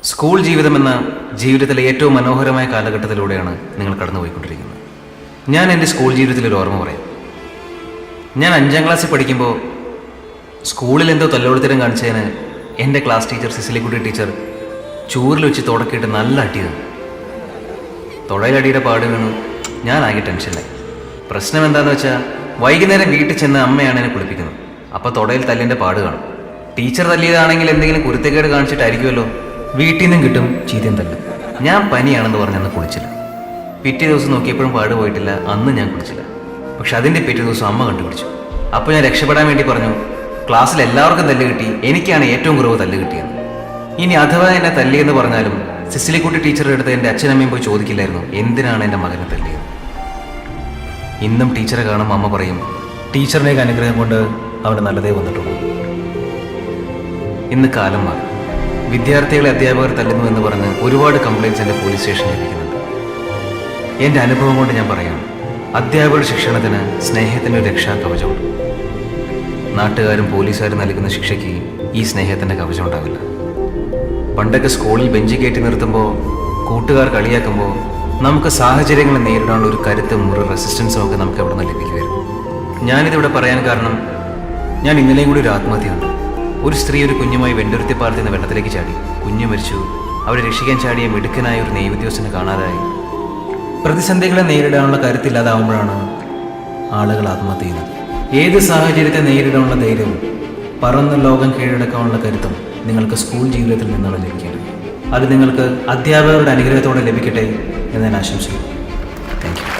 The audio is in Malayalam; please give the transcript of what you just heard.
സ്കൂൾ ജീവിതമെന്ന ജീവിതത്തിലെ ഏറ്റവും മനോഹരമായ കാലഘട്ടത്തിലൂടെയാണ് നിങ്ങൾ കടന്നുപോയിക്കൊണ്ടിരിക്കുന്നത്. ഞാൻ എൻ്റെ സ്കൂൾ ജീവിതത്തിലൊരു ഓർമ്മ പറയാം. ഞാൻ 5ാം ക്ലാസ്സിൽ പഠിക്കുമ്പോൾ സ്കൂളിൽ എന്തോ തല്ലോടുത്തരം കാണിച്ചതിന് എൻ്റെ ക്ലാസ് ടീച്ചർ സിസിലിക്കുട്ടി ടീച്ചർ ചൂരിൽ വെച്ച് തുടക്കിയിട്ട് നല്ല അടി തന്നു. തൊടയിലടിയുടെ പാട് വീണു. ഞാനാകെ ടെൻഷനിലായി. പ്രശ്നം എന്താണെന്ന് വെച്ചാൽ വൈകുന്നേരം വീട്ടിൽ ചെന്ന് അമ്മയാണ് എന്നെ കുളിപ്പിക്കുന്നത്. അപ്പോൾ തൊടയിൽ തല്ലിൻ്റെ പാട് കാണും. ടീച്ചർ തല്ലിയതാണെങ്കിൽ എന്തെങ്കിലും കുരുത്തക്കേട് കാണിച്ചിട്ടായിരിക്കുമല്ലോ. വീട്ടിൽ നിന്നും കിട്ടും ചീത്തയും തല്ലും. ഞാൻ പനിയാണെന്ന് പറഞ്ഞ് അന്ന് കുളിച്ചില്ല. പിറ്റേ ദിവസം നോക്കിയപ്പോഴും പാട് പോയിട്ടില്ല. അന്ന് ഞാൻ കുളിച്ചില്ല. പക്ഷെ അതിൻ്റെ പിറ്റേ ദിവസം അമ്മ കണ്ടുപിടിച്ചു. അപ്പോൾ ഞാൻ രക്ഷപ്പെടാൻ വേണ്ടി പറഞ്ഞു, ക്ലാസ്സിൽ എല്ലാവർക്കും തല്ല് കിട്ടി, എനിക്കാണ് ഏറ്റവും കുറവ് തല്ല് കിട്ടിയത്. ഇനി അഥവാ എന്നെ തല്ലിയെന്ന് പറഞ്ഞാലും സിസിലിക്കുട്ടി ടീച്ചറുടെ അടുത്ത് എൻ്റെ അച്ഛനമ്മയും പോയി ചോദിക്കില്ലായിരുന്നു എന്തിനാണ് എൻ്റെ മകനെ തല്ലിയത്. ഇന്നും ടീച്ചറെ കാണുമ്പോൾ അമ്മ പറയും, ടീച്ചറിൻ്റെ അനുഗ്രഹം കൊണ്ട് അവന് നല്ലതേ വന്നിട്ടുള്ളൂ. ഇന്ന് കാലം മാറി. വിദ്യാർത്ഥികളെ അധ്യാപകർ തല്ലുന്നു എന്ന് പറഞ്ഞ് ഒരുപാട് കംപ്ലയിൻറ്റ്സ് എൻ്റെ പോലീസ് സ്റ്റേഷനിൽ ലഭിക്കുന്നുണ്ട്. എൻ്റെ അനുഭവം കൊണ്ട് ഞാൻ പറയുകയാണ്, അധ്യാപകരുടെ ശിക്ഷണത്തിന് സ്നേഹത്തിൻ്റെ ഒരു രക്ഷാ കവചമുണ്ട്. നാട്ടുകാരും പോലീസുകാരും നൽകുന്ന ശിക്ഷയ്ക്ക് ഈ സ്നേഹത്തിൻ്റെ കവചം ഉണ്ടാവില്ല. പണ്ടൊക്കെ സ്കൂളിൽ ബെഞ്ച് കയറ്റി നിർത്തുമ്പോൾ, കൂട്ടുകാർ കളിയാക്കുമ്പോൾ നമുക്ക് സാഹചര്യങ്ങളെ നേരിടാനുള്ള ഒരു കരുത്തും ഒരു റെസിസ്റ്റൻസും ഒക്കെ നമുക്ക് എവിടെ നിന്ന് ലഭിക്കുമായിരുന്നു. ഞാനിതിവിടെ പറയാൻ കാരണം, ഞാൻ ഇന്നലെയും കൂടി ഒരു ആത്മഹത്യയുണ്ട്. ഒരു സ്ത്രീ ഒരു കുഞ്ഞുമായി വെണ്ടുരുത്തി പാലത്തിൽ നിന്ന് വെള്ളത്തിലേക്ക് ചാടി. കുഞ്ഞു മരിച്ചു. അവരെ രക്ഷിക്കാൻ ചാടിയ മിടുക്കനായ ഒരു നെയ്വുദ്യോഗസ്ഥനെ കാണാതായി. പ്രതിസന്ധികളെ നേരിടാനുള്ള കരുത്തില്ലാതാവുമ്പോഴാണ് ആളുകൾ ആത്മഹത്യ ചെയ്യുന്നത്. ഏത് സാഹചര്യത്തെ നേരിടാനുള്ള ധൈര്യവും പറന്ന് ലോകം കീഴടക്കാനുള്ള കരുത്തും നിങ്ങൾക്ക് സ്കൂൾ ജീവിതത്തിൽ നിന്നാണ് ലഭിക്കേണ്ടത്. അത് നിങ്ങൾക്ക് അധ്യാപകരുടെ അനുഗ്രഹത്തോടെ ലഭിക്കട്ടെ എന്ന് ഞാൻ ആശംസിക്കുന്നു. Thank you.